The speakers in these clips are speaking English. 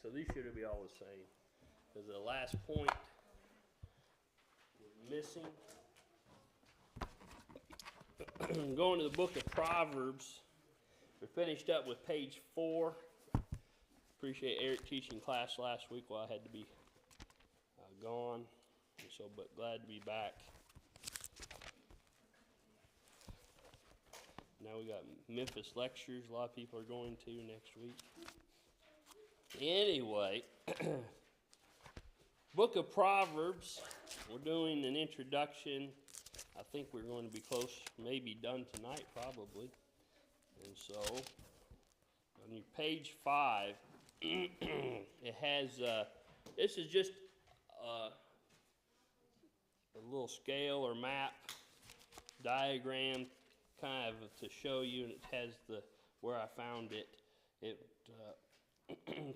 So these should be all the same. Because the last point was missing. Going to the book of Proverbs. We finished up with page 4. Appreciate Eric teaching class last week while I had to be gone. But glad to be back. Now we got Memphis lectures. A lot of people are going to next week. Anyway, book of Proverbs. We're doing an introduction. I think we're going to be close, maybe done tonight, probably. And so, on your page 5, it has, this is just a little scale or map, diagram, kind of to show you, and it has where I found it. It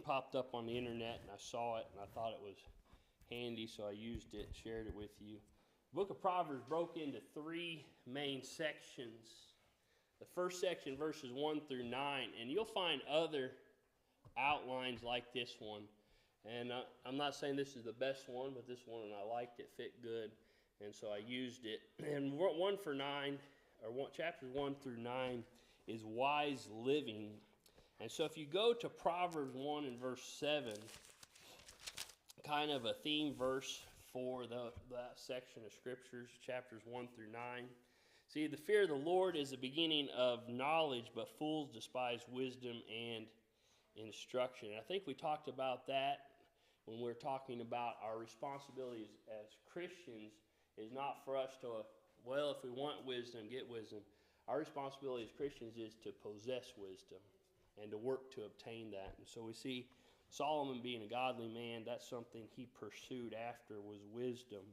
popped up on the internet, and I saw it, and I thought it was handy, so I used it, shared it with you. The book of Proverbs broke into 3 main sections. The first section, verses 1 through 9, and you'll find other outlines like this one. And I'm not saying this is the best one, but this one I liked it, fit good, and so I used it. And chapters 1 through 9 is wise living. And so if you go to Proverbs 1 and verse 7, kind of a theme verse for that section of scriptures, chapters 1 through 9. See, the fear of the Lord is the beginning of knowledge, but fools despise wisdom and instruction. And I think we talked about that when we were talking about our responsibilities as Christians is not for us to, well, if we want wisdom, get wisdom. Our responsibility as Christians is to possess wisdom and to work to obtain that. And so we see Solomon being a godly man, that's something he pursued after was wisdom.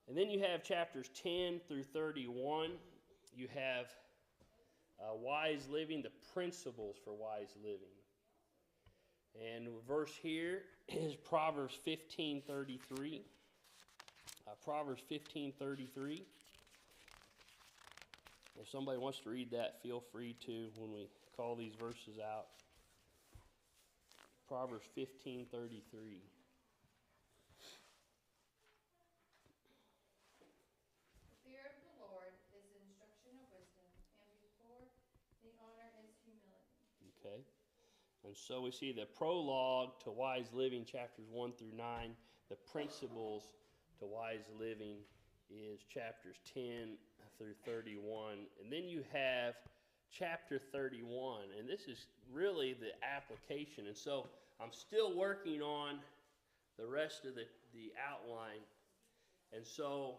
And then you have chapters 10 through 31. You have wise living, the principles for wise living. And the verse here is Proverbs 15:33. Proverbs 15:33. If somebody wants to read that, feel free to when we call these verses out. Proverbs 15:33. The fear of the Lord is the instruction of wisdom, and before the honor is humility. Okay. And so we see the prologue to wise living, chapters 1 through 9. The principles to wise living is chapters 10 through 31. And then you have chapter 31. And this is really the application. And so I'm still working on the rest of the outline. And so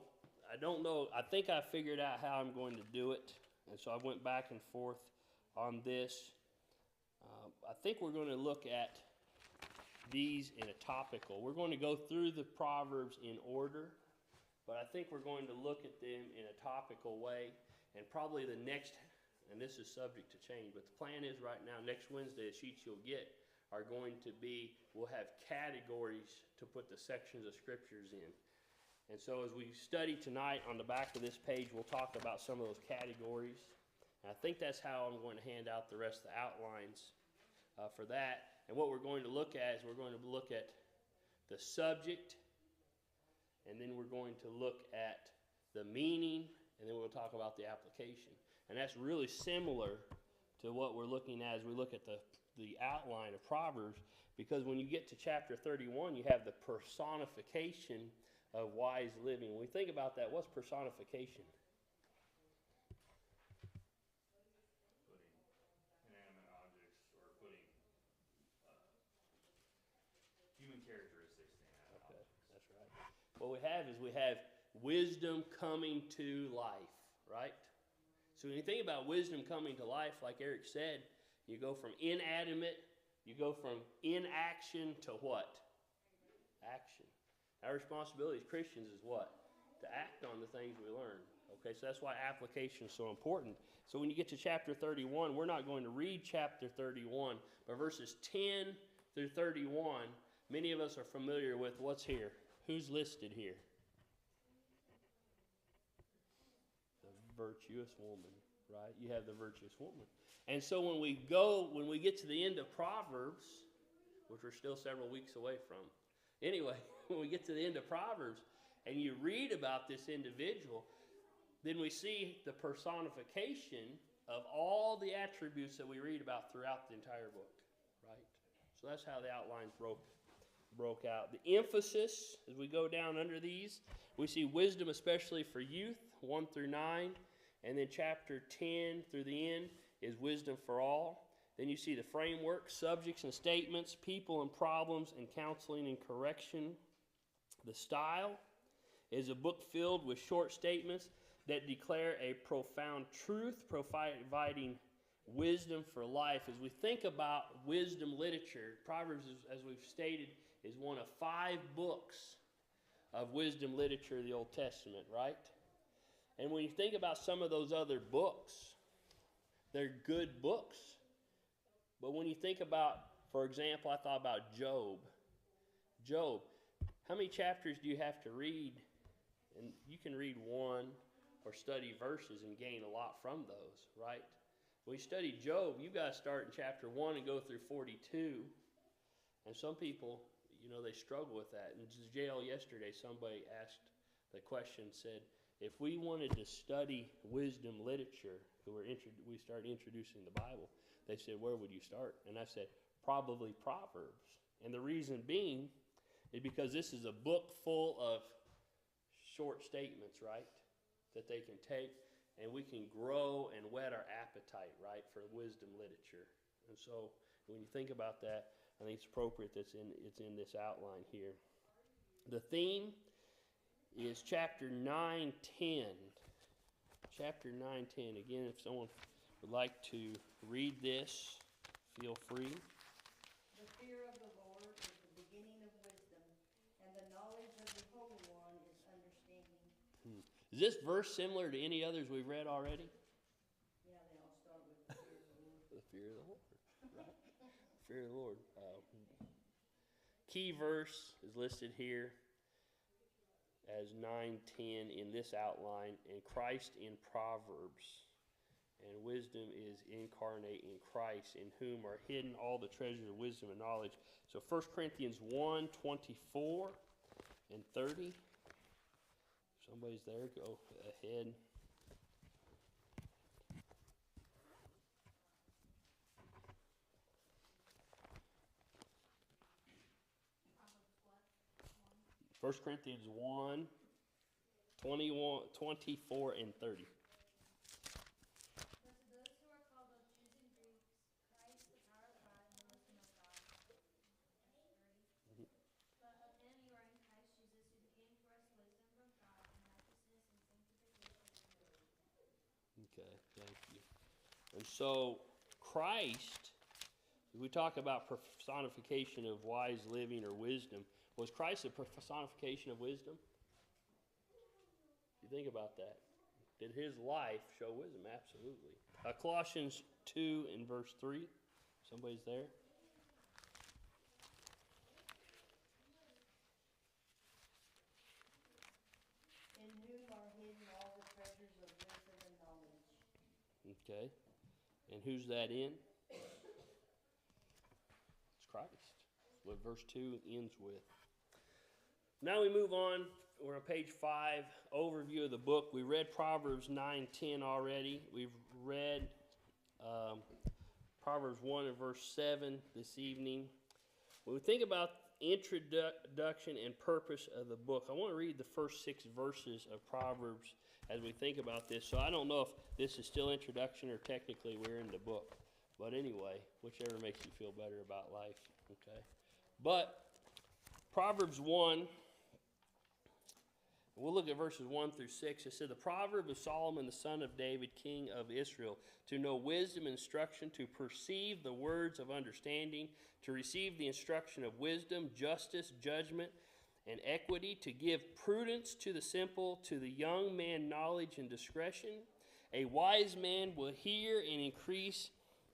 I don't know. I think I figured out how I'm going to do it. And so I went back and forth on this. I think we're going to look at these in a topical. We're going to go through the Proverbs in order, but I think we're going to look at them in a topical way. And probably the next, and this is subject to change, but the plan is right now, next Wednesday, the sheets you'll get are going to be, we'll have categories to put the sections of scriptures in. And so as we study tonight on the back of this page, we'll talk about some of those categories. And I think that's how I'm going to hand out the rest of the outlines for that. And what we're going to look at is we're going to look at the subject, and then we're going to look at the meaning, and then we'll talk about the application. And that's really similar to what we're looking at as we look at the outline of Proverbs, because when you get to chapter 31, you have the personification of wise living. When we think about that, what's personification? What we have is we have wisdom coming to life, right? So when you think about wisdom coming to life, like Eric said, you go from inanimate, you go from inaction to what? Action. Our responsibility as Christians is what? To act on the things we learn. Okay, so that's why application is so important. So when you get to chapter 31, we're not going to read chapter 31, but verses 10 through 31, many of us are familiar with what's here. Who's listed here? The virtuous woman, right? You have the virtuous woman. And so when we get to the end of Proverbs, which we're still several weeks away from. Anyway, when we get to the end of Proverbs and you read about this individual, then we see the personification of all the attributes that we read about throughout the entire book, right? So that's how the outlines broke out. The emphasis, as we go down under these, we see wisdom especially for youth, 1 through 9, and then chapter 10 through the end is wisdom for all. Then you see the framework, subjects and statements, people and problems, and counseling and correction. The style is a book filled with short statements that declare a profound truth, providing wisdom for life. As we think about wisdom literature, Proverbs, as we've stated, is one of 5 books of wisdom literature of the Old Testament, right? And when you think about some of those other books, they're good books. But when you think about, for example, I thought about Job. Job, how many chapters do you have to read? And you can read one or study verses and gain a lot from those, right? When you study Job, you've got to start in chapter 1 and go through 42. And some people, they struggle with that. In jail yesterday, somebody asked the question, said, if we wanted to study wisdom literature, we started introducing the Bible, they said, where would you start? And I said, probably Proverbs. And the reason being is because this is a book full of short statements, right, that they can take, and we can grow and whet our appetite, right, for wisdom literature. And so when you think about that, I think it's appropriate that it's in this outline here. The theme is chapter 9, 10. Chapter 9, 10. Again, if someone would like to read this, feel free. The fear of the Lord is the beginning of wisdom, and the knowledge of the Holy One is understanding. Is this verse similar to any others we've read already? Yeah, they all start with the fear of the Lord. The fear of the Lord, right? Fear of the Lord. Key verse is listed here as 9:10 in this outline, and Christ in Proverbs. And wisdom is incarnate in Christ, in whom are hidden all the treasures of wisdom and knowledge. So 1 Corinthians 1, 24 and 30. If somebody's there, go ahead. First Corinthians 1, 21, 24 and 30. But to those who are called both Jews and Greeks, Christ, the power of God and the wisdom of God. But of him you are in Christ Jesus, who became for us wisdom from God and righteousness and sanctification and glory. Okay, thank you. And so, Christ, we talk about personification of wise living or wisdom. Was Christ a personification of wisdom? You think about that. Did his life show wisdom? Absolutely. Colossians 2 in verse 3. Somebody's there? In whom are hidden all the treasures of wisdom and knowledge. Okay. And who's that in? It's Christ. That's what verse 2 ends with. Now we move on. We're on page 5, overview of the book. We read Proverbs 9:10 already. We've read Proverbs 1 and verse 7 this evening. When we think about introduction and purpose of the book, I want to read the first 6 verses of Proverbs as we think about this. So I don't know if this is still introduction or technically we're in the book. But anyway, whichever makes you feel better about life. Okay. But Proverbs 1, we'll look at verses 1 through 6. It said, the proverb of Solomon, the son of David, king of Israel, to know wisdom and instruction, to perceive the words of understanding, to receive the instruction of wisdom, justice, judgment, and equity, to give prudence to the simple, to the young man knowledge and discretion. A wise man will hear and increase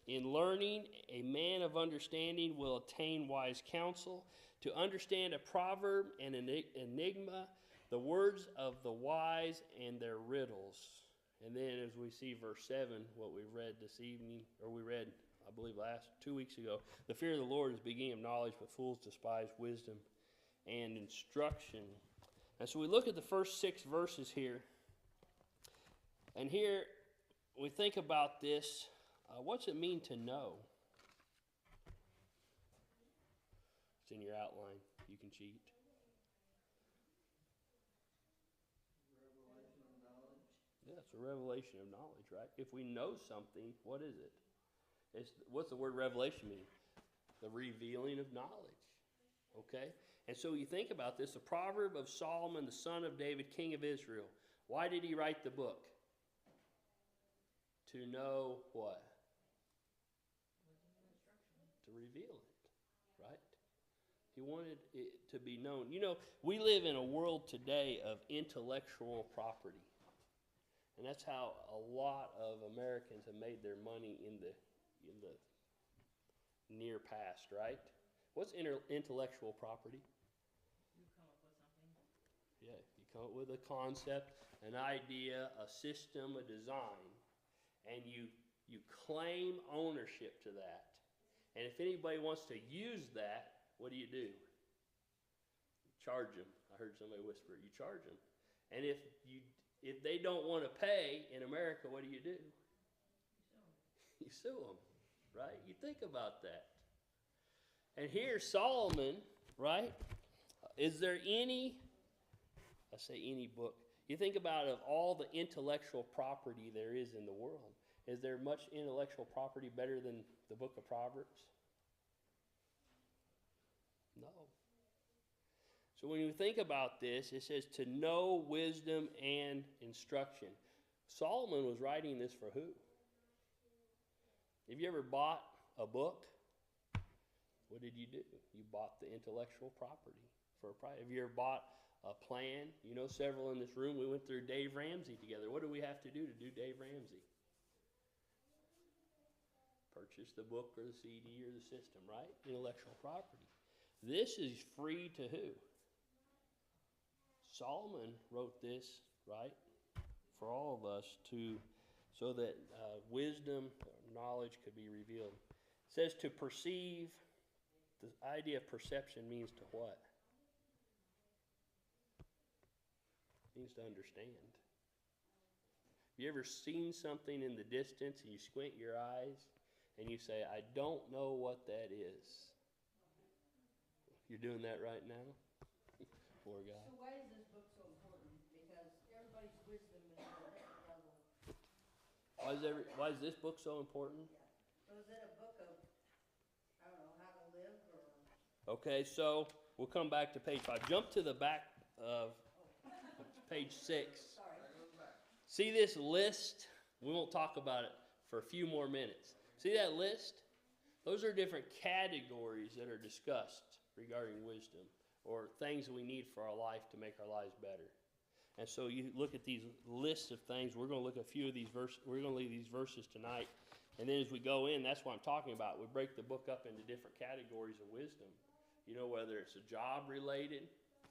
in learning. A man of understanding will attain wise counsel. To understand a proverb and an enigma, the words of the wise and their riddles. And then as we see verse 7, what we read this evening, or we read I believe 2 weeks ago. The fear of the Lord is the beginning of knowledge, but fools despise wisdom and instruction. And so we look at the first 6 verses here. And here we think about this. What's it mean to know? It's in your outline. You can cheat. Revelation of knowledge. Yeah, it's a revelation of knowledge, right? If we know something, what is it? What's the word revelation mean? The revealing of knowledge. Okay? And so you think about this, the proverb of Solomon, the son of David, king of Israel. Why did he write the book? To know what? To reveal it, right? He wanted it to be known. You know, we live in a world today of intellectual property. And that's how a lot of Americans have made their money in the near past, right? What's intellectual property? You come up with something. Yeah, you come up with a concept, an idea, a system, a design, and you claim ownership to that. And if anybody wants to use that, what do? You charge them. I heard somebody whisper, you charge them. And if they don't want to pay in America, what do? You sue them, right? You think about that. And here's Solomon, right? Is there any book, you think about of all the intellectual property there is in the world, is there much intellectual property better than the book of Proverbs? No. So when you think about this, it says to know wisdom and instruction. Solomon was writing this for who? Have you ever bought a book? What did you do? You bought the intellectual property for a price. Have you ever bought a plan? You know, several in this room, we went through Dave Ramsey together. What do we have to do Dave Ramsey? Purchase the book or the CD or the system, right? Intellectual property. This is free to who? Solomon wrote this, right, for all of us so that wisdom, knowledge could be revealed. It says to perceive. The idea of perception means to what? It means to understand. Have you ever seen something in the distance and you squint your eyes and you say, I don't know what that is? You're doing that right now? Poor guy. So why is this book so important? Because everybody's wisdom is at a different level. Why is this book so important? Yeah. So is it a book of, I don't know, how to live or? Okay, so we'll come back to page 5. Jump to the back of page 6. Sorry. See this list? We won't talk about it for a few more minutes. See that list? Those are different categories that are discussed regarding wisdom or things that we need for our life to make our lives better. And so you look at these lists of things. We're going to look at a few of these verses. We're going to leave these verses tonight. And then as we go in, that's what I'm talking about. We break the book up into different categories of wisdom. You know, whether it's a job-related,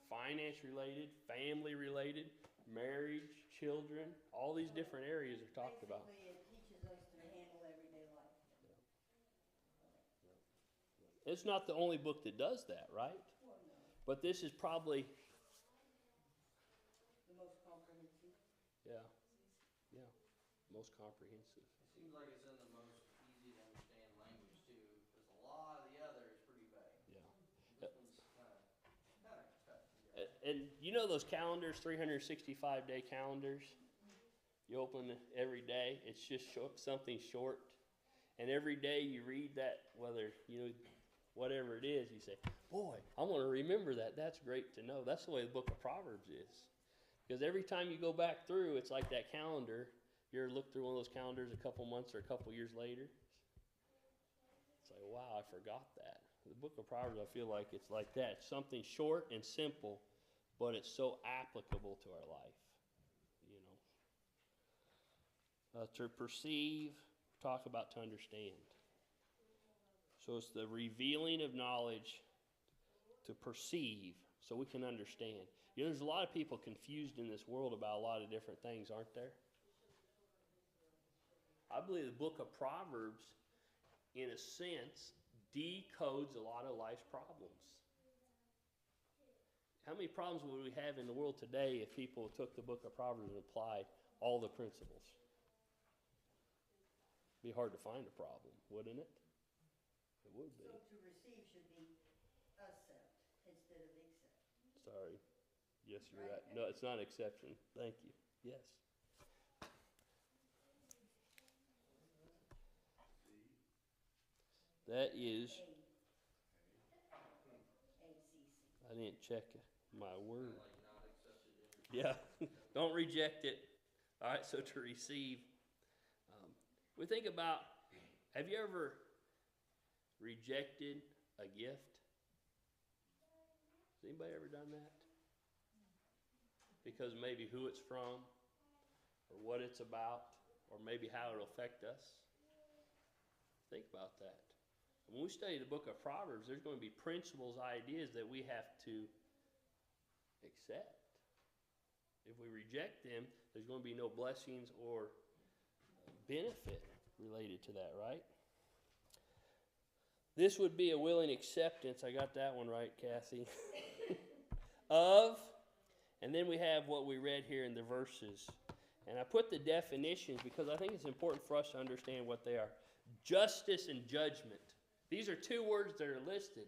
finance-related, family-related, marriage, children, all these different areas are talked about. Basically, it teaches us to handle everyday life. It's not the only book that does that, right? Well, no, But this is probably, the most comprehensive. most comprehensive. It seems like it's in the most easy to understand language too, because a lot of the other is pretty vague. Yeah. This one's kind of cut together. And you know those calendars, 365-day calendars? You open it every day. It's just something short. And every day you read that, whether, whatever it is, you say, boy, I want to remember that. That's great to know. That's the way the book of Proverbs is. Because every time you go back through, it's like that calendar. You ever look through one of those calendars a couple months or a couple years later? It's like, wow, I forgot that. The book of Proverbs, I feel like it's like that. It's something short and simple, but it's so applicable to our life. To perceive, talk about to understand. So it's the revealing of knowledge to perceive so we can understand. There's a lot of people confused in this world about a lot of different things, aren't there? I believe the book of Proverbs in a sense, decodes a lot of life's problems. How many problems would we have in the world today if people took the book of Proverbs and applied all the principles? It'd be hard to find a problem, wouldn't it? It would be. So to receive should be accept instead of accept. Sorry. Yes, you're right. No, it's not an exception. Thank you. Yes. That is, I didn't check my word. Like not accepted in. Yeah, don't reject it. All right, so to receive. We think about, have you ever rejected a gift? Has anybody ever done that? Because maybe who it's from, or what it's about, or maybe how it'll affect us? Think about that. When we study the book of Proverbs, there's going to be principles, ideas that we have to accept. If we reject them, there's going to be no blessings or benefit related to that, right? This would be a willing acceptance. I got that one right, Kathy. Of, and then we have what we read here in the verses. And I put the definitions because I think it's important for us to understand what they are. Justice and judgment. These are two words that are listed.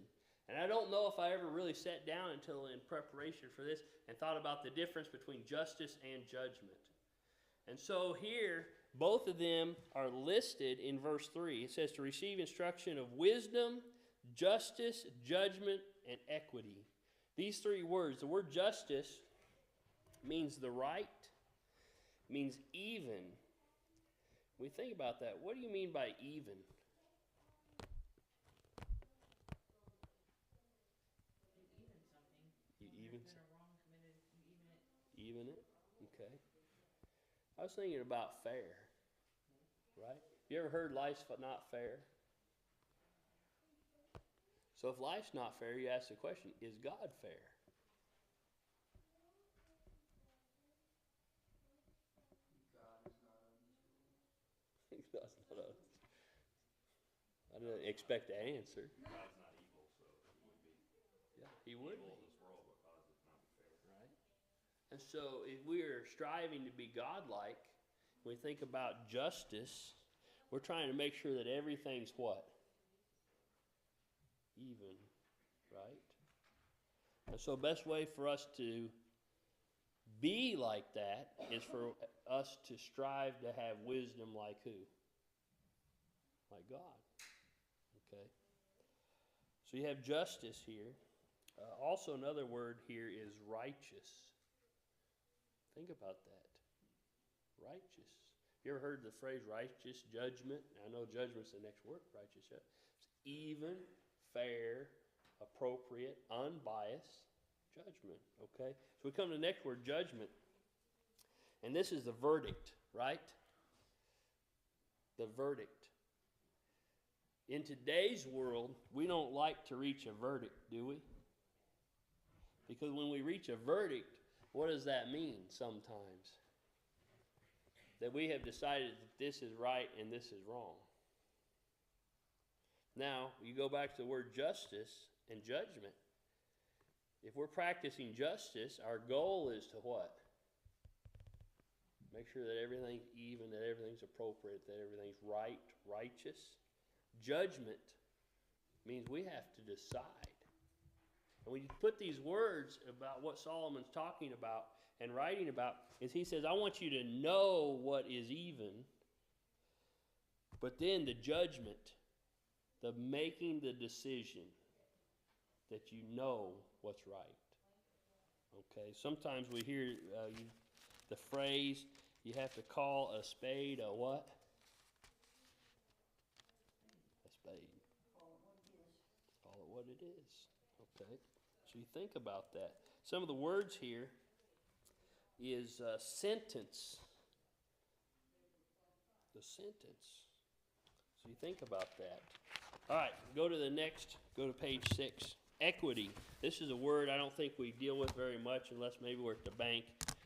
And I don't know if I ever really sat down until in preparation for this and thought about the difference between justice and judgment. And so here, both of them are listed in verse 3. It says to receive instruction of wisdom, justice, judgment, and equity. These three words, the word justice means the right, means even. When we think about that, what do you mean by even? You even something. You even There's been a wrong committed, you even it. Even it? Okay. I was thinking about fair, right? You ever heard life's not fair? So if life's not fair, you ask the question, is God fair? God is not unjust. God's not a, I didn't expect the answer. God's not evil, so he would be Yeah, he would evil be. in this world because it's not fair. Right? And so if we're striving to be godlike, when we think about justice, we're trying to make sure that everything's what? Even, right? And so the best way for us to be like that is for us to strive to have wisdom like who? Like God. Okay? So you have justice here. Also another word here is righteous. Think about that. Righteous. You ever heard the phrase righteous judgment? I know judgment's the next word, righteous. It's even, fair, appropriate, unbiased judgment. Okay? So we come to the next word, judgment. And this is the verdict, right? The verdict. In today's world, we don't like to reach a verdict, do we? Because when we reach a verdict, what does that mean sometimes? That we have decided that this is right and this is wrong. Now, you go back to the word justice and judgment. If we're practicing justice, our goal is to what? Make sure that everything's even, that everything's appropriate, that everything's right, righteous. Judgment means we have to decide. And when you put these words about what Solomon's talking about and writing about, is he says, I want you to know what is even, but then the judgment, the making the decision that you know what's right. Okay, sometimes we hear the phrase, you have to call a spade a what? A spade. Call it what it is. Okay, so you think about that. Some of the words here is sentence. The sentence. So you think about that. All right, go to the next, go to page 6. Equity. This is a word I don't think we deal with very much unless maybe we're at the bank.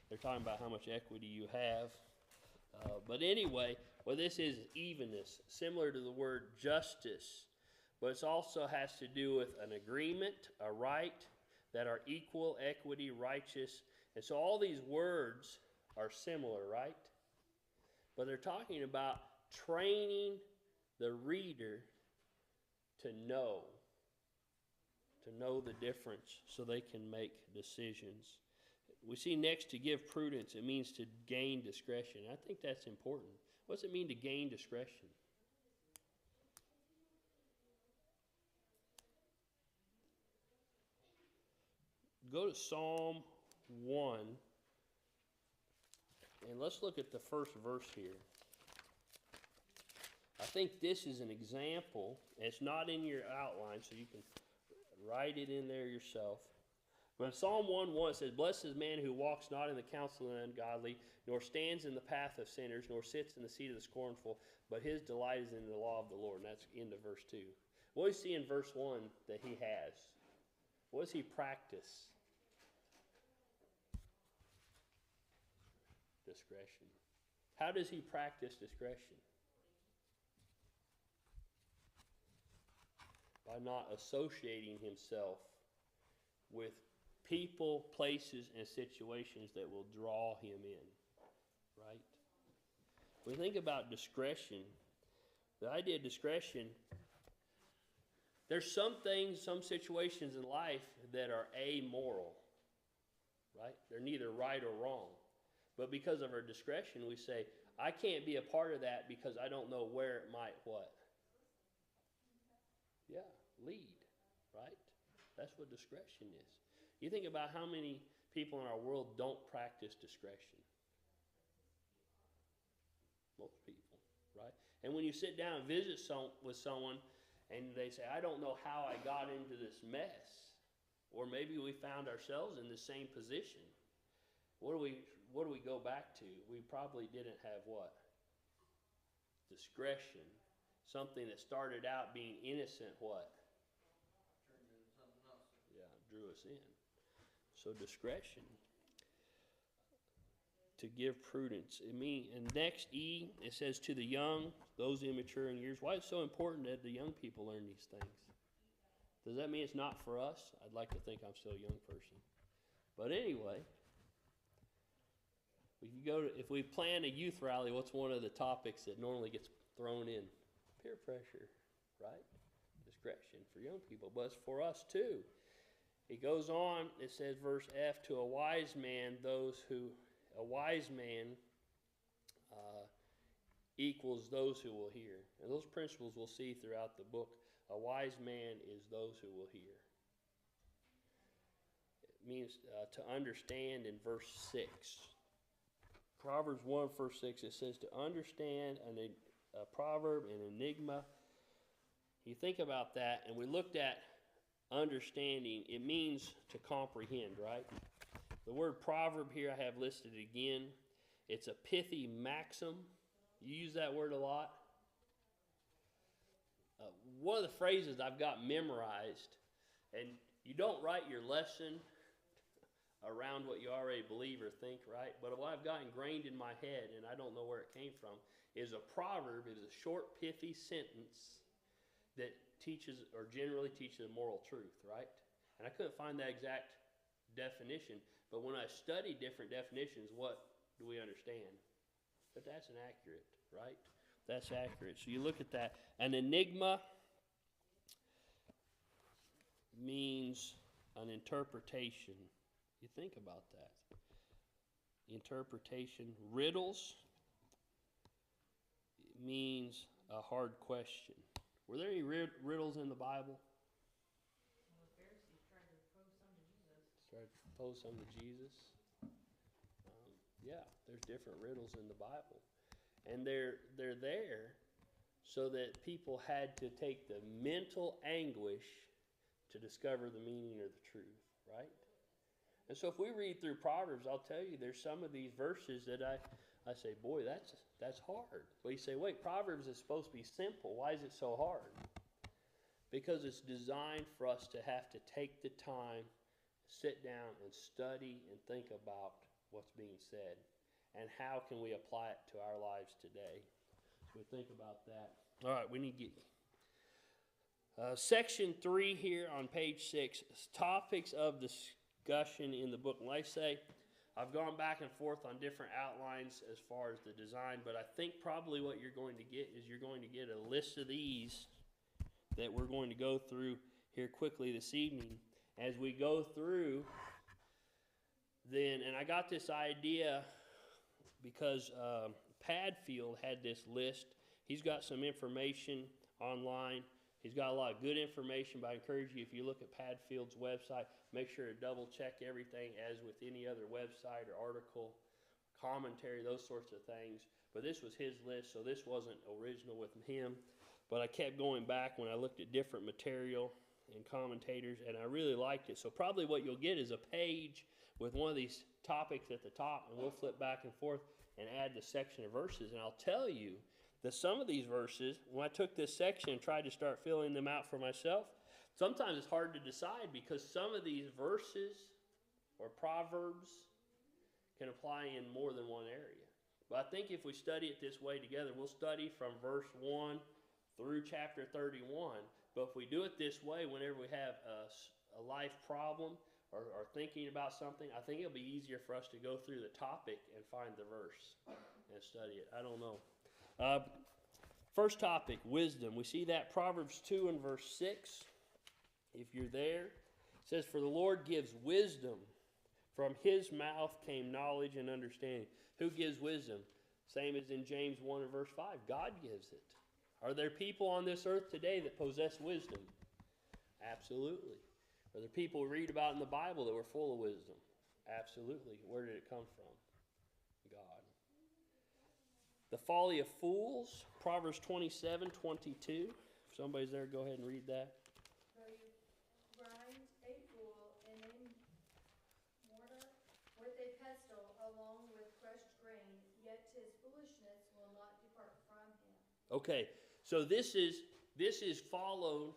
They're talking about how much equity you have. But anyway, what this is evenness, similar to the word justice. But it also has to do with an agreement, a right, that are equal, equity, righteous. And so all these words are similar, right? But they're talking about training the reader to know the difference so they can make decisions. We see next, to give prudence, it means to gain discretion. I think that's important. What does it mean to gain discretion? Go to Psalm 1, and let's look at the first verse here. I think this is an example. It's not in your outline, so you can write it in there yourself. But Psalm 1:1 says, "Blessed is the man who walks not in the counsel of the ungodly, nor stands in the path of sinners, nor sits in the seat of the scornful, but his delight is in the law of the Lord." And that's into verse 2. What do we see in verse 1 that he has? What does he practice? Discretion. How does he practice discretion? By not associating himself with people, places, and situations that will draw him in, right? When we think about discretion, the idea of discretion, there's some things, some situations in life that are amoral, right? They're neither right or wrong. But because of our discretion, we say, I can't be a part of that because I don't know where it might what? Yeah, lead, right? That's what discretion is. You think about how many people in our world don't practice discretion. Most people, right? And when you sit down and visit with someone and they say, I don't know how I got into this mess, or maybe we found ourselves in the same position, what do we go back to? We probably didn't have what? Discretion. Something that started out being innocent, what? Turned into something else. Yeah, drew us in. So discretion. To give prudence. And next, E, it says to the young, those immature in years. Why is it so important that the young people learn these things? Does that mean it's not for us? I'd like to think I'm still a young person. But anyway, if we plan a youth rally, what's one of the topics that normally gets thrown in? Peer pressure, right? Discretion for young people, but it's for us too. It goes on, it says, verse F, to a wise man equals those who will hear. And those principles we'll see throughout the book. A wise man is those who will hear. It means to understand in verse 6. Proverbs 1, verse 6, it says to understand a proverb, an enigma. You think about that, and we looked at understanding. It means to comprehend, right? The word proverb here I have listed again. It's a pithy maxim. You use that word a lot. One of the phrases I've got memorized, and you don't write your lesson around what you already believe or think, right? But what I've got ingrained in my head, and I don't know where it came from, is a proverb is a short, pithy sentence that teaches or generally teaches a moral truth, right? And I couldn't find that exact definition, but when I study different definitions, what do we understand? But that's inaccurate, right? That's accurate. So you look at that. An enigma means an interpretation. You think about that. Interpretation. Riddles means a hard question. Were there any riddles in the Bible? Well, the Pharisees tried to pose some to Jesus. Tried to pose some to Jesus. Yeah, there's different riddles in the Bible. And they're there so that people had to take the mental anguish to discover the meaning of the truth, right? And so if we read through Proverbs, I'll tell you, there's some of these verses that I say, boy, that's hard. But you say, wait, Proverbs is supposed to be simple. Why is it so hard? Because it's designed for us to have to take the time, sit down and study and think about what's being said. and how can we apply it to our lives today. So we think about that. All right, we need to get section 3 here on page 6, topics of discussion in the book. And like I say, I've gone back and forth on different outlines as far as the design, but I think probably what you're going to get is you're going to get a list of these that we're going to go through here quickly this evening. As we go through, then, and I got this idea because Padfield had this list. He's got some information online. He's got a lot of good information, but I encourage you, if you look at Padfield's website, make sure to double check everything as with any other website or article, commentary, those sorts of things. But this was his list, so this wasn't original with him. But I kept going back when I looked at different material and commentators, and I really liked it. So probably what you'll get is a page with one of these topics at the top, and we'll flip back and forth and add the section of verses. And I'll tell you that some of these verses, when I took this section and tried to start filling them out for myself, sometimes it's hard to decide because some of these verses or proverbs can apply in more than one area. But I think if we study it this way together, we'll study from verse 1 through chapter 31. But if we do it this way, whenever we have a life problem or thinking about something, I think it'll be easier for us to go through the topic and find the verse and study it. I don't know. First topic, wisdom. We see that Proverbs 2 and verse 6. If you're there, it says, "For the Lord gives wisdom. From his mouth came knowledge and understanding." Who gives wisdom? Same as in James 1 and verse 5. God gives it. Are there people on this earth today that possess wisdom? Absolutely. Are there people we read about in the Bible that were full of wisdom? Absolutely. Where did it come from? God. The folly of fools, Proverbs 27:22. If somebody's there, go ahead and read that. Though you grind a fool in a mortar with a pestle along with crushed grain, yet his foolishness will not depart from him. Okay, so this is followed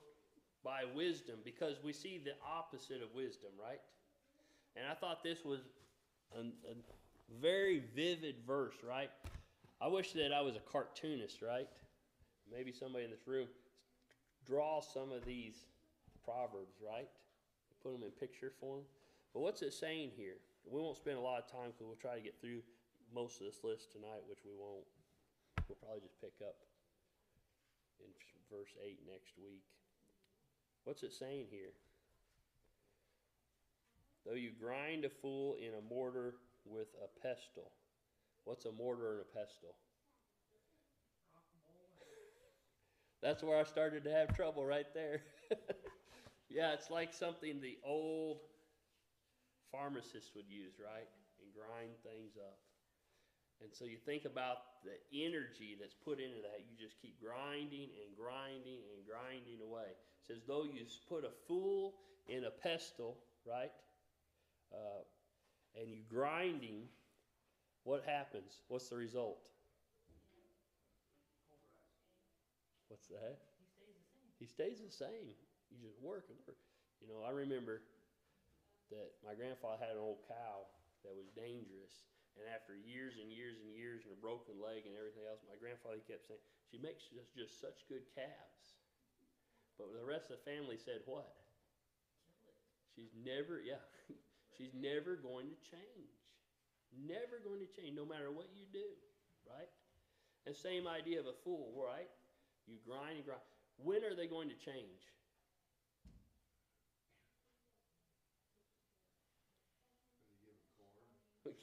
by wisdom, because we see the opposite of wisdom, right? And I thought this was a very vivid verse, right? I wish that I was a cartoonist, right? Maybe somebody in this room draw some of these proverbs, right? Put them in picture form. But what's it saying here? We won't spend a lot of time because we'll try to get through most of this list tonight, which we won't. We'll probably just pick up in verse 8 next week. What's it saying here? Though you grind a fool in a mortar with a pestle. What's a mortar and a pestle? That's where I started to have trouble right there. Yeah, it's like something the old pharmacists would use, right? And grind things up. And so you think about the energy that's put into that. You just keep grinding and grinding and grinding away. It says, though you put a fool in a pestle, right? And you grinding, what happens? What's the result? What's that? He stays the same. You just work and work. You know, I remember that my grandfather had an old cow that was dangerous. And after years and years and years and a broken leg and everything else, my grandfather kept saying, she makes just such good calves. But the rest of the family said what? She's never going to change. Never going to change, no matter what you do, right? And same idea of a fool, right? You grind and grind. When are they going to change?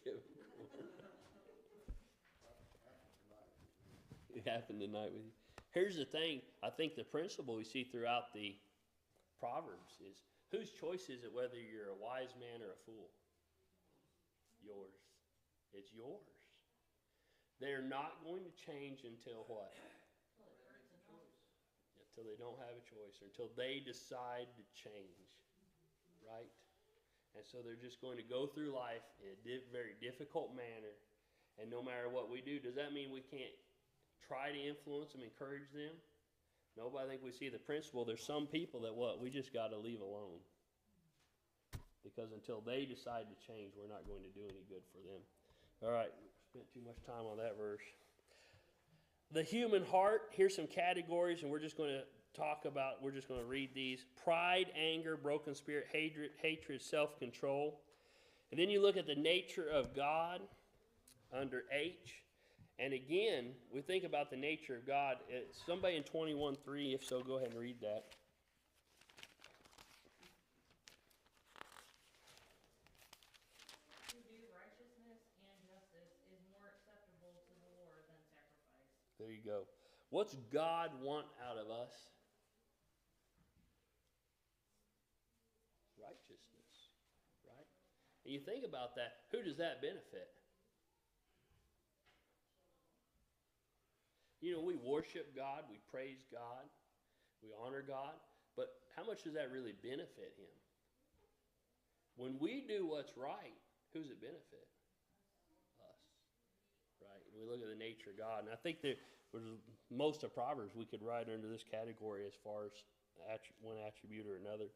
Give them corn. It happened tonight with you. Here's the thing. I think the principle we see throughout the Proverbs is, whose choice is it whether you're a wise man or a fool? Yours. It's yours. They're not going to change until what? Until they don't have a choice, or until they decide to change, right? And so they're just going to go through life in a very difficult manner, and no matter what we do, does that mean we can't try to influence them, encourage them? No, but I think we see the principle. There's some people that we just got to leave alone. Because until they decide to change, we're not going to do any good for them. All right, Spent too much time on that verse. The human heart, here's some categories, and we're just going to read these. Pride, anger, broken spirit, hatred, self-control. And then you look at the nature of God under H. And again, we think about the nature of God. Somebody in 21:3, if so, go ahead and read that. To do righteousness and justice is more acceptable to the Lord than sacrifice. There you go. What's God want out of us? Righteousness, right? And you think about that, who does that benefit? You know, we worship God, we praise God, we honor God, but how much does that really benefit Him? When we do what's right, who's it benefit? Us, right? And we look at the nature of God, and I think that most of Proverbs we could write under this category as far as one attribute or another.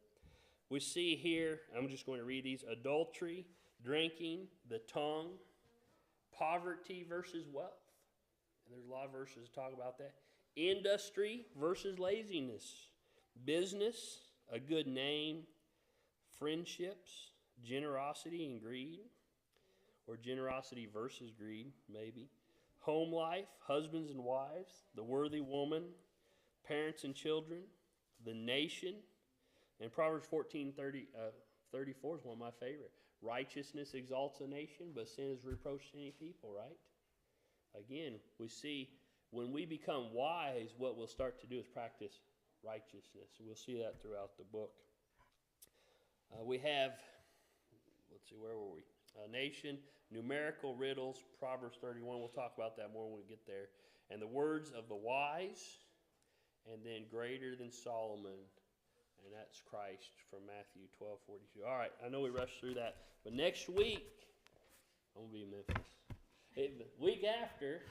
We see here, I'm just going to read these: adultery, drinking, the tongue, poverty versus wealth. And there's a lot of verses that talk about that. Industry versus laziness. Business, a good name. Friendships, generosity and greed. Or generosity versus greed, maybe. Home life, husbands and wives. The worthy woman. Parents and children. The nation. And Proverbs 14:34 is one of my favorite. Righteousness exalts a nation, but sin is reproach to any people, right? Again, we see when we become wise, what we'll start to do is practice righteousness. We'll see that throughout the book. We have, let's see, where were we? Nation, numerical riddles, Proverbs 31. We'll talk about that more when we get there. And the words of the wise, and then greater than Solomon. And that's Christ from Matthew 12:42. All right, I know we rushed through that. But next week, I'm going to be in Memphis. The week after,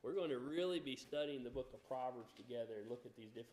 we're going to really be studying the book of Proverbs together and look at these different